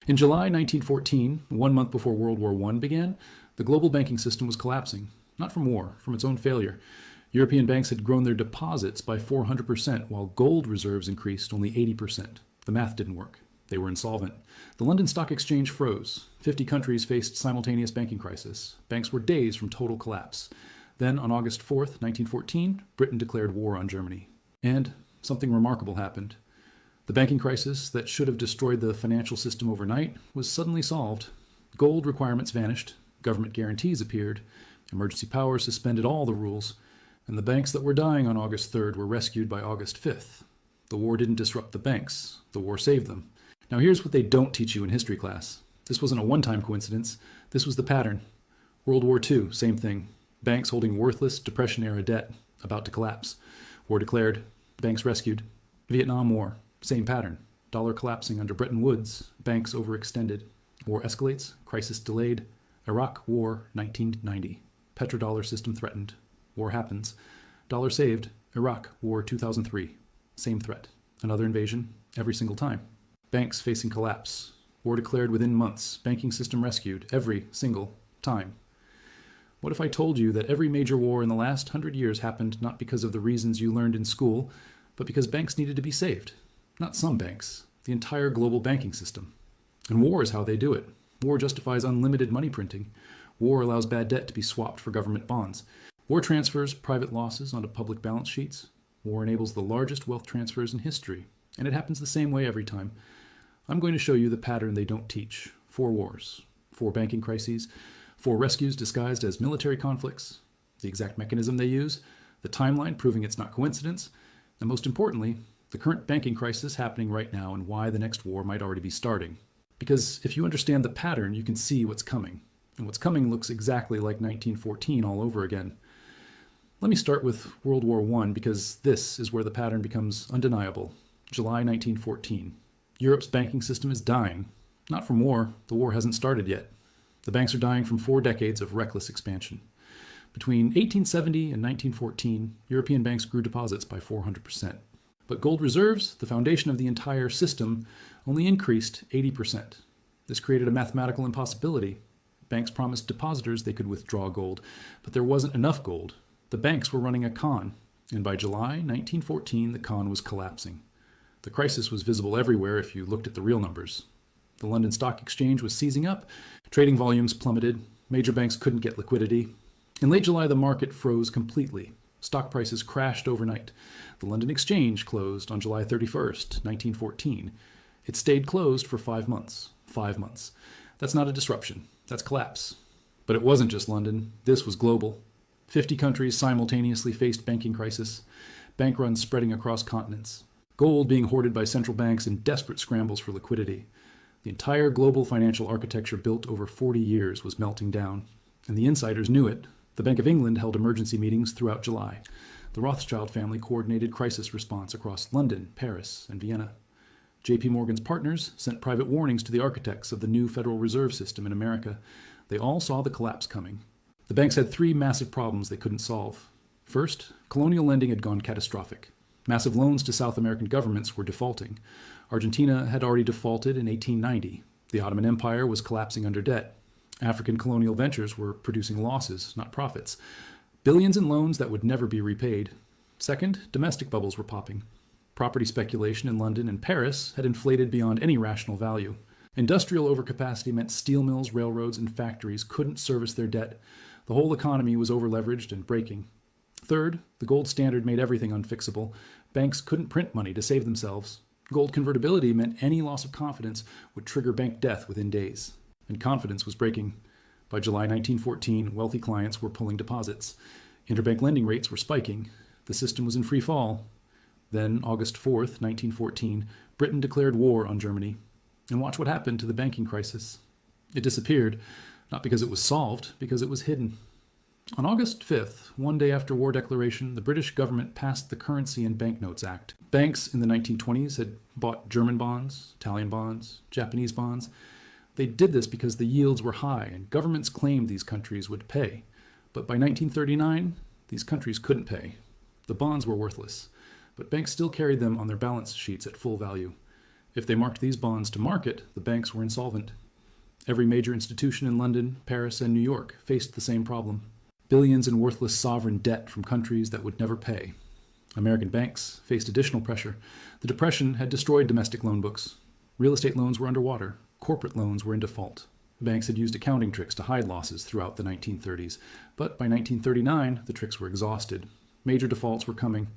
In July 1914, 1 month before World War I began, the global banking system was collapsing, not from war, from its own failure. European banks had grown their deposits by 400%, while gold reserves increased only 80%. The math didn't work. They were insolvent. The London Stock Exchange froze. 50 countries faced simultaneous banking crisis. Banks were days from total collapse. Then, on August 4th, 1914, Britain declared war on Germany. And something remarkable happened. The banking crisis that should have destroyed the financial system overnight was suddenly solved. Gold requirements vanished, government guarantees appeared, emergency powers suspended all the rules, and the banks that were dying on August 3rd were rescued by August 5th. The war didn't disrupt the banks. The war saved them. Now here's what they don't teach you in history class. This wasn't a one-time coincidence. This was the pattern. World War II, same thing. Banks holding worthless Depression-era debt, about to collapse. War declared, banks rescued. Vietnam War, same pattern. Dollar collapsing under Bretton Woods, banks overextended. War escalates, crisis delayed. Iraq War, 1990. Petrodollar system threatened. War happens. Dollar saved. Iraq War, 2003. Same threat. Another invasion, every single time. Banks facing collapse. War declared within months. Banking system rescued, every single time. What if I told you that every major war in the last 100 years happened not because of the reasons you learned in school, but because banks needed to be saved? Not some banks, the entire global banking system. And war is how they do it. War justifies unlimited money printing. War allows bad debt to be swapped for government bonds. War transfers private losses onto public balance sheets. War enables the largest wealth transfers in history, and it happens the same way every time. I'm going to show you the pattern they don't teach. 4 wars, 4 banking crises, 4 rescues disguised as military conflicts, the exact mechanism they use, the timeline proving it's not coincidence, and most importantly, the current banking crisis happening right now and why the next war might already be starting. Because if you understand the pattern, you can see what's coming. And what's coming looks exactly like 1914 all over again. Let me start with World War I because this is where the pattern becomes undeniable. July 1914. Europe's banking system is dying. Not from war. The war hasn't started yet. The banks are dying from 4 decades of reckless expansion. Between 1870 and 1914, European banks grew deposits by 400%. But gold reserves, the foundation of the entire system, only increased 80%. This created a mathematical impossibility. Banks promised depositors they could withdraw gold, but there wasn't enough gold. The banks were running a con, and by July 1914, the con was collapsing. The crisis was visible everywhere if you looked at the real numbers. The London Stock Exchange was seizing up, trading volumes plummeted, major banks couldn't get liquidity. In late July, the market froze completely. Stock prices crashed overnight. The London Exchange closed on July 31st, 1914. It stayed closed for 5 months. 5 months. That's not a disruption. That's collapse. But it wasn't just London. This was global. 50 countries simultaneously faced banking crisis. Bank runs spreading across continents. Gold being hoarded by central banks in desperate scrambles for liquidity. The entire global financial architecture built over 40 years was melting down. And the insiders knew it. The Bank of England held emergency meetings throughout July. The Rothschild family coordinated crisis response across London, Paris, and Vienna. J.P. Morgan's partners sent private warnings to the architects of the new Federal Reserve System in America. They all saw the collapse coming. The banks had 3 massive problems they couldn't solve. First, colonial lending had gone catastrophic. Massive loans to South American governments were defaulting. Argentina had already defaulted in 1890. The Ottoman Empire was collapsing under debt. African colonial ventures were producing losses, not profits. Billions in loans that would never be repaid. Second, domestic bubbles were popping. Property speculation in London and Paris had inflated beyond any rational value. Industrial overcapacity meant steel mills, railroads, and factories couldn't service their debt. The whole economy was overleveraged and breaking. Third, the gold standard made everything unfixable. Banks couldn't print money to save themselves. Gold convertibility meant any loss of confidence would trigger bank death within days. And confidence was breaking. By July 1914, wealthy clients were pulling deposits. Interbank lending rates were spiking. The system was in free fall. Then, August 4th, 1914, Britain declared war on Germany. And watch what happened to the banking crisis. It disappeared, not because it was solved, because it was hidden. On August 5th, 1 day after war declaration, the British government passed the Currency and Banknotes Act. Banks in the 1920s had bought German bonds, Italian bonds, Japanese bonds. They did this because the yields were high and governments claimed these countries would pay. But by 1939, these countries couldn't pay. The bonds were worthless, but banks still carried them on their balance sheets at full value. If they marked these bonds to market, the banks were insolvent. Every major institution in London, Paris, and New York faced the same problem. Billions in worthless sovereign debt from countries that would never pay. American banks faced additional pressure. The Depression had destroyed domestic loan books. Real estate loans were underwater. Corporate loans were in default. Banks had used accounting tricks to hide losses throughout the 1930s, but by 1939, the tricks were exhausted. Major defaults were coming.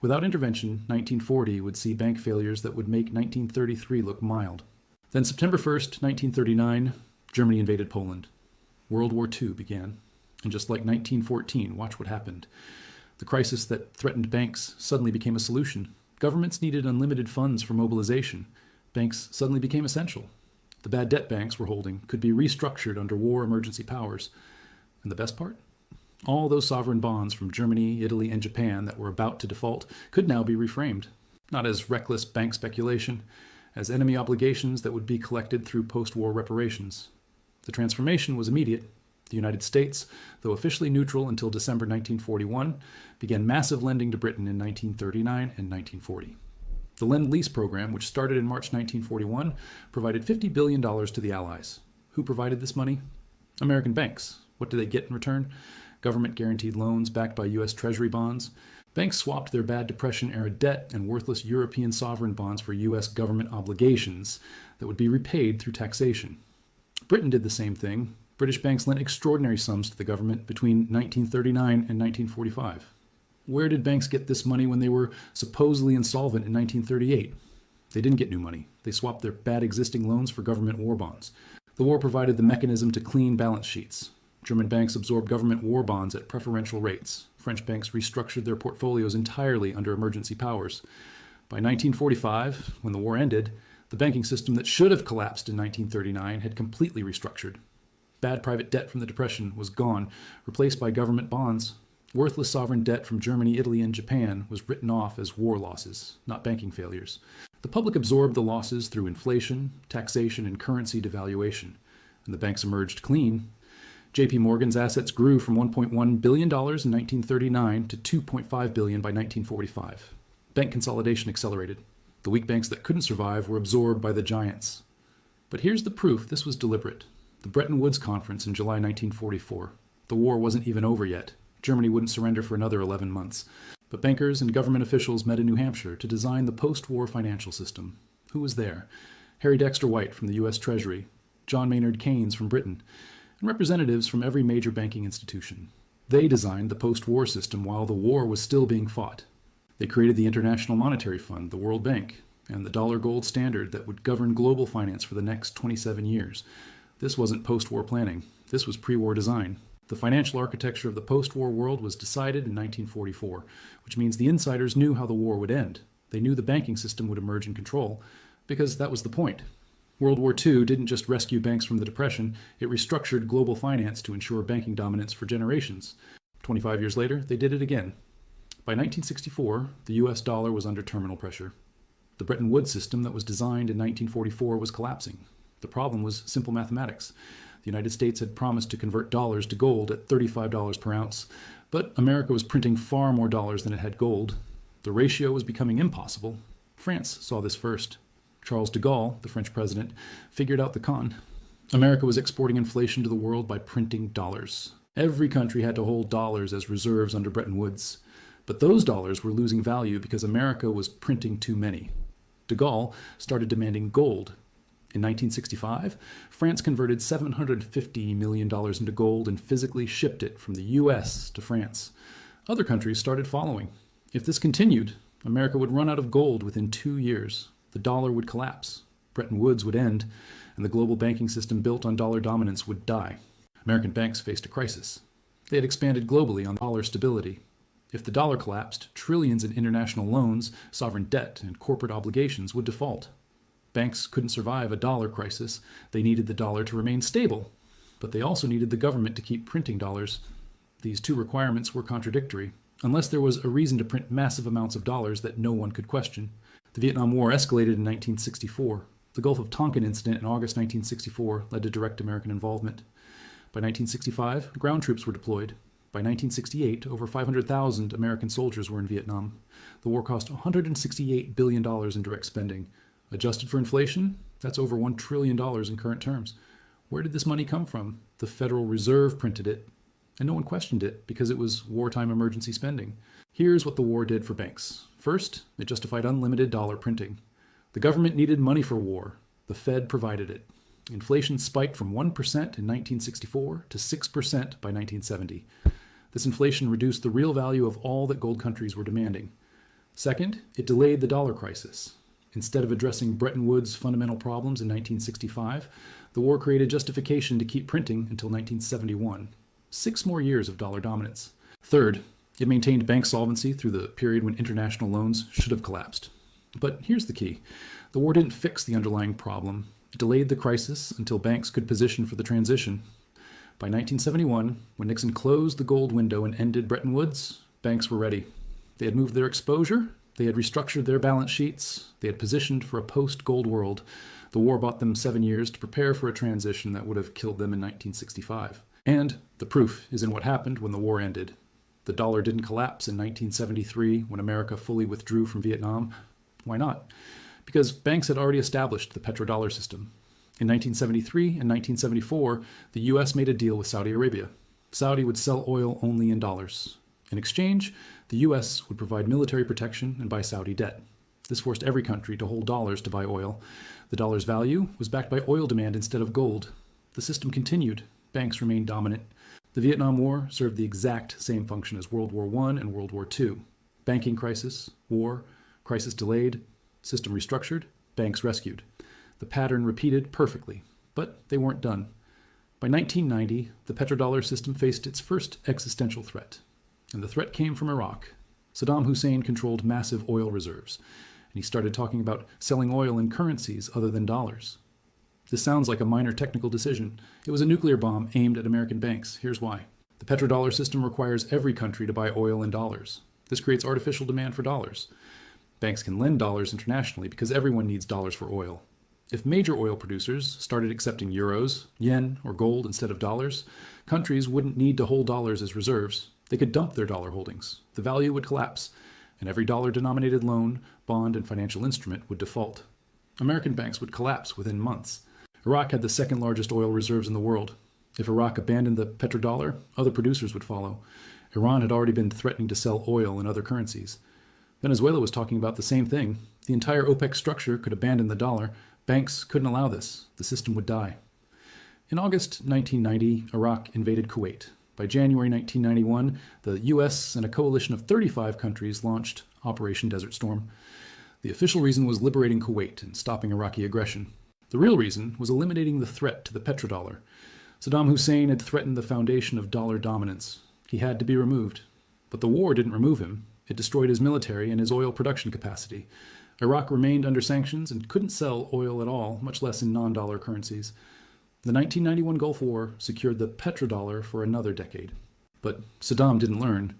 Without intervention, 1940 would see bank failures that would make 1933 look mild. Then September 1st, 1939, Germany invaded Poland. World War II began. And just like 1914, watch what happened. The crisis that threatened banks suddenly became a solution. Governments needed unlimited funds for mobilization. Banks suddenly became essential. The bad debt banks were holding could be restructured under war emergency powers. And the best part? All those sovereign bonds from Germany, Italy, and Japan that were about to default could now be reframed, not as reckless bank speculation, as enemy obligations that would be collected through post-war reparations. The transformation was immediate. The United States, though officially neutral until December 1941, began massive lending to Britain in 1939 and 1940. The Lend-Lease program, which started in March 1941, provided $50 billion to the Allies. Who provided this money? American banks. What did they get in return? Government-guaranteed loans backed by U.S. Treasury bonds. Banks swapped their bad Depression-era debt and worthless European sovereign bonds for U.S. government obligations that would be repaid through taxation. Britain did the same thing. British banks lent extraordinary sums to the government between 1939 and 1945. Where did banks get this money when they were supposedly insolvent in 1938? They didn't get new money. They swapped their bad existing loans for government war bonds. The war provided the mechanism to clean balance sheets. German banks absorbed government war bonds at preferential rates. French banks restructured their portfolios entirely under emergency powers. By 1945, when the war ended, the banking system that should have collapsed in 1939 had completely restructured. Bad private debt from the Depression was gone, replaced by government bonds. Worthless sovereign debt from Germany, Italy, and Japan was written off as war losses, not banking failures. The public absorbed the losses through inflation, taxation, and currency devaluation, and the banks emerged clean. J.P. Morgan's assets grew from $1.1 billion in 1939 to $2.5 billion by 1945. Bank consolidation accelerated. The weak banks that couldn't survive were absorbed by the giants. But here's the proof this was deliberate. The Bretton Woods Conference in July 1944. The war wasn't even over yet. Germany wouldn't surrender for another 11 months. But bankers and government officials met in New Hampshire to design the post-war financial system. Who was there? Harry Dexter White from the U.S. Treasury, John Maynard Keynes from Britain, and representatives from every major banking institution. They designed the post-war system while the war was still being fought. They created the International Monetary Fund, the World Bank, and the dollar gold standard that would govern global finance for the next 27 years. This wasn't post-war planning. This was pre-war design. The financial architecture of the post-war world was decided in 1944, which means the insiders knew how the war would end. They knew the banking system would emerge in control, because that was the point. World War II didn't just rescue banks from the Depression, it restructured global finance to ensure banking dominance for generations. 25 years later, they did it again. By 1964, the US dollar was under terminal pressure. The Bretton Woods system that was designed in 1944 was collapsing. The problem was simple mathematics. The United States had promised to convert dollars to gold at $35 per ounce, but America was printing far more dollars than it had gold. The ratio was becoming impossible. France saw this first. Charles de Gaulle, the French president, figured out the con. America was exporting inflation to the world by printing dollars. Every country had to hold dollars as reserves under Bretton Woods. But those dollars were losing value because America was printing too many. De Gaulle started demanding gold. In 1965, France converted $750 million into gold and physically shipped it from the U.S. to France. Other countries started following. If this continued, America would run out of gold within 2 years. The dollar would collapse. Bretton Woods would end, and the global banking system built on dollar dominance would die. American banks faced a crisis. They had expanded globally on dollar stability. If the dollar collapsed, trillions in international loans, sovereign debt, and corporate obligations would default. Banks couldn't survive a dollar crisis. They needed the dollar to remain stable, but they also needed the government to keep printing dollars. These two requirements were contradictory, unless there was a reason to print massive amounts of dollars that no one could question. The Vietnam War escalated in 1964. The Gulf of Tonkin incident in August 1964 led to direct American involvement. By 1965, ground troops were deployed. By 1968, over 500,000 American soldiers were in Vietnam. The war cost $168 billion in direct spending. Adjusted for inflation, that's over $1 trillion in current terms. Where did this money come from? The Federal Reserve printed it, and no one questioned it because it was wartime emergency spending. Here's what the war did for banks. First, it justified unlimited dollar printing. The government needed money for war. The Fed provided it. Inflation spiked from 1% in 1964 to 6% by 1970. This inflation reduced the real value of all that gold countries were demanding. Second, it delayed the dollar crisis. Instead of addressing Bretton Woods' fundamental problems in 1965, the war created justification to keep printing until 1971. 6 more years of dollar dominance. Third, it maintained bank solvency through the period when international loans should have collapsed. But here's the key. The war didn't fix the underlying problem. It delayed the crisis until banks could position for the transition. By 1971, when Nixon closed the gold window and ended Bretton Woods, banks were ready. They had moved their exposure, they had restructured their balance sheets, they had positioned for a post-gold world. The war bought them 7 years to prepare for a transition that would have killed them in 1965. And the proof is in what happened when the war ended. The dollar didn't collapse in 1973 when America fully withdrew from Vietnam. Why not? Because banks had already established the petrodollar system. In 1973 and 1974, the US made a deal with Saudi Arabia. Saudi would sell oil only in dollars. In exchange, the US would provide military protection and buy Saudi debt. This forced every country to hold dollars to buy oil. The dollar's value was backed by oil demand instead of gold. The system continued. Banks remained dominant. The Vietnam War served the exact same function as World War I and World War II. Banking crisis, war, crisis delayed, system restructured, banks rescued. The pattern repeated perfectly, but they weren't done. By 1990, the petrodollar system faced its first existential threat, and the threat came from Iraq. Saddam Hussein controlled massive oil reserves, and he started talking about selling oil in currencies other than dollars. This sounds like a minor technical decision. It was a nuclear bomb aimed at American banks. Here's why. The petrodollar system requires every country to buy oil in dollars. This creates artificial demand for dollars. Banks can lend dollars internationally because everyone needs dollars for oil. If major oil producers started accepting euros, yen, or gold instead of dollars, countries wouldn't need to hold dollars as reserves. They could dump their dollar holdings. The value would collapse, and every dollar-denominated loan, bond, and financial instrument would default. American banks would collapse within months. Iraq had the second largest oil reserves in the world. If Iraq abandoned the petrodollar, other producers would follow. Iran had already been threatening to sell oil in other currencies. Venezuela was talking about the same thing. The entire OPEC structure could abandon the dollar. Banks couldn't allow this. The system would die. In August 1990, Iraq invaded Kuwait. By January 1991, the US and a coalition of 35 countries launched Operation Desert Storm. The official reason was liberating Kuwait and stopping Iraqi aggression. The real reason was eliminating the threat to the petrodollar. Saddam Hussein had threatened the foundation of dollar dominance. He had to be removed. But the war didn't remove him. It destroyed his military and his oil production capacity. Iraq remained under sanctions and couldn't sell oil at all, much less in non-dollar currencies. The 1991 Gulf War secured the petrodollar for another decade. But Saddam didn't learn.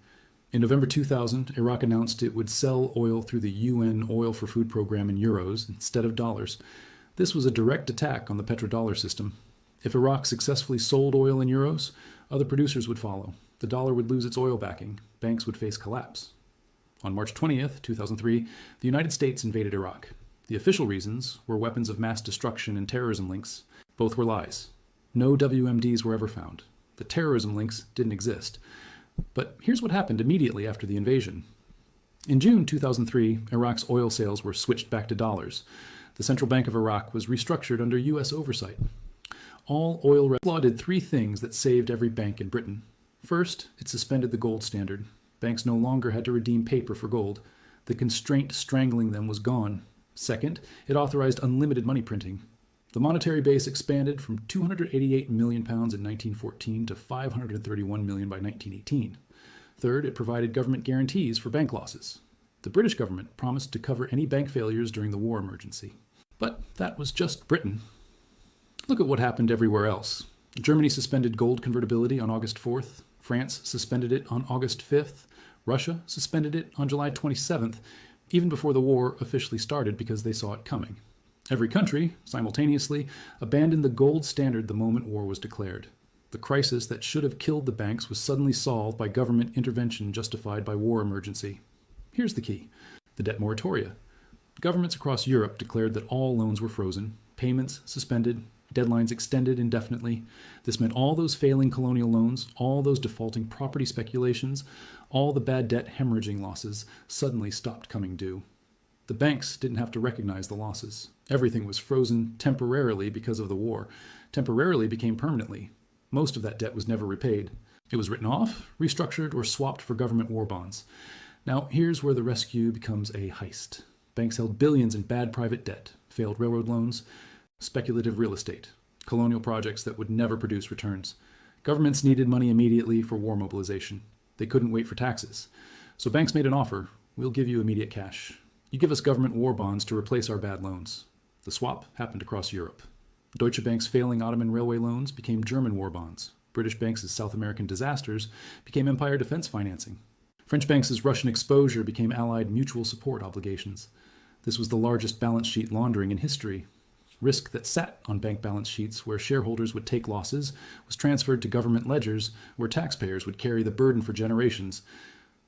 In November 2000, Iraq announced it would sell oil through the UN Oil for Food program in euros instead of dollars. This was a direct attack on the petrodollar system. If Iraq successfully sold oil in euros, other producers would follow. The dollar would lose its oil backing. Banks would face collapse. On March 20th, 2003, the United States invaded Iraq. The official reasons were weapons of mass destruction and terrorism links. Both were lies. No WMDs were ever found. The terrorism links didn't exist. But here's what happened immediately after the invasion. In June 2003, Iraq's oil sales were switched back to dollars. The Central Bank of Iraq was restructured under U.S. oversight. All oil law did 3 things that saved every bank in Britain. First, it suspended the gold standard. Banks no longer had to redeem paper for gold. The constraint strangling them was gone. Second, it authorized unlimited money printing. The monetary base expanded from £288 million in 1914 to £531 million by 1918. Third, it provided government guarantees for bank losses. The British government promised to cover any bank failures during the war emergency. But that was just Britain. Look at what happened everywhere else. Germany suspended gold convertibility on August 4th. France suspended it on August 5th. Russia suspended it on July 27th, even before the war officially started because they saw it coming. Every country, simultaneously, abandoned the gold standard the moment war was declared. The crisis that should have killed the banks was suddenly solved by government intervention justified by war emergency. Here's the key: the debt moratoria. Governments across Europe declared that all loans were frozen, payments suspended, deadlines extended indefinitely. This meant all those failing colonial loans, all those defaulting property speculations, all the bad debt hemorrhaging losses suddenly stopped coming due. The banks didn't have to recognize the losses. Everything was frozen temporarily because of the war. Temporarily became permanently. Most of that debt was never repaid. It was written off, restructured, or swapped for government war bonds. Now, here's where the rescue becomes a heist. Banks held billions in bad private debt, failed railroad loans, speculative real estate, colonial projects that would never produce returns. Governments needed money immediately for war mobilization. They couldn't wait for taxes. So banks made an offer. We'll give you immediate cash. You give us government war bonds to replace our bad loans. The swap happened across Europe. Deutsche Bank's failing Ottoman railway loans became German war bonds. British Banks' South American disasters became Empire defense financing. French Banks' Russian exposure became Allied mutual support obligations. This was the largest balance sheet laundering in history. Risk that sat on bank balance sheets where shareholders would take losses was transferred to government ledgers where taxpayers would carry the burden for generations.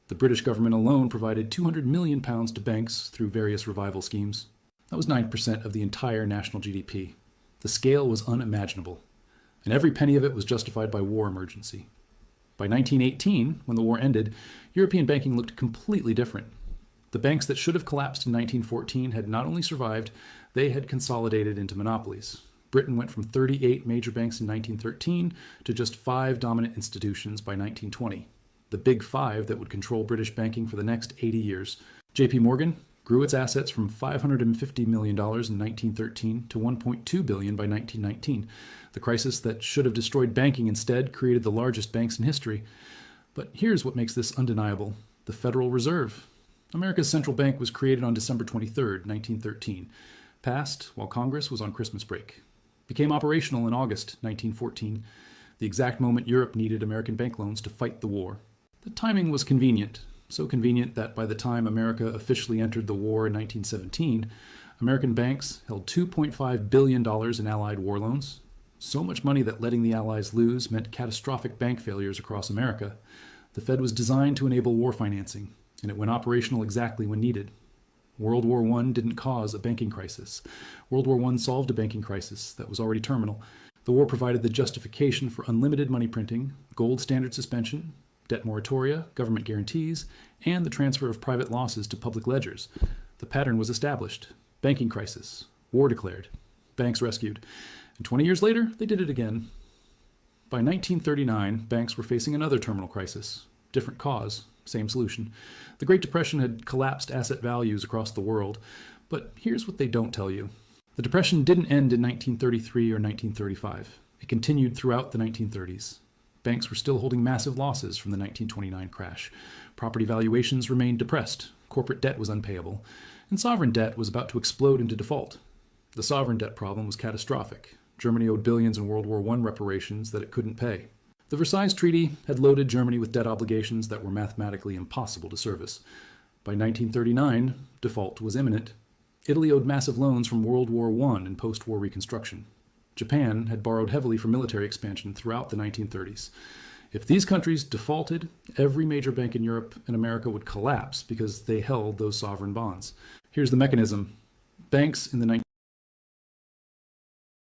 The British government alone provided £200 million to banks through various revival schemes. That was 9% of the entire national GDP. The scale was unimaginable, and every penny of it was justified by war emergency. By 1918, when the war ended, European banking looked completely different. The banks that should have collapsed in 1914 had not only survived, they had consolidated into monopolies. Britain went from 38 major banks in 1913 to just 5 dominant institutions by 1920. The big 5 that would control British banking for the next 80 years. JP Morgan grew its assets from $550 million in 1913 to $1.2 billion by 1919. The crisis that should have destroyed banking instead created the largest banks in history. But here's what makes this undeniable: the Federal Reserve. America's central bank was created on December 23, 1913, passed while Congress was on Christmas break, became operational in August 1914, the exact moment Europe needed American bank loans to fight the war. The timing was convenient, so convenient that by the time America officially entered the war in 1917, American banks held $2.5 billion in Allied war loans, so much money that letting the Allies lose meant catastrophic bank failures across America. The Fed was designed to enable war financing, and it went operational exactly when needed. World War I didn't cause a banking crisis. World War I solved a banking crisis that was already terminal. The war provided the justification for unlimited money printing, gold standard suspension, debt moratoria, government guarantees, and the transfer of private losses to public ledgers. The pattern was established. Banking crisis. War declared. Banks rescued. And 20 years later, they did it again. By 1939, banks were facing another terminal crisis. Different cause, same solution. The Great Depression had collapsed asset values across the world, but here's what they don't tell you. The Depression didn't end in 1933 or 1935. It continued throughout the 1930s. Banks were still holding massive losses from the 1929 crash. Property valuations remained depressed. Corporate debt was unpayable. And sovereign debt was about to explode into default. The sovereign debt problem was catastrophic. Germany owed billions in World War I reparations that it couldn't pay. The Versailles Treaty had loaded Germany with debt obligations that were mathematically impossible to service. By 1939, default was imminent. Italy owed massive loans from World War I and post-war reconstruction. Japan had borrowed heavily for military expansion throughout the 1930s. If these countries defaulted, every major bank in Europe and America would collapse because they held those sovereign bonds. Here's the mechanism. Banks in the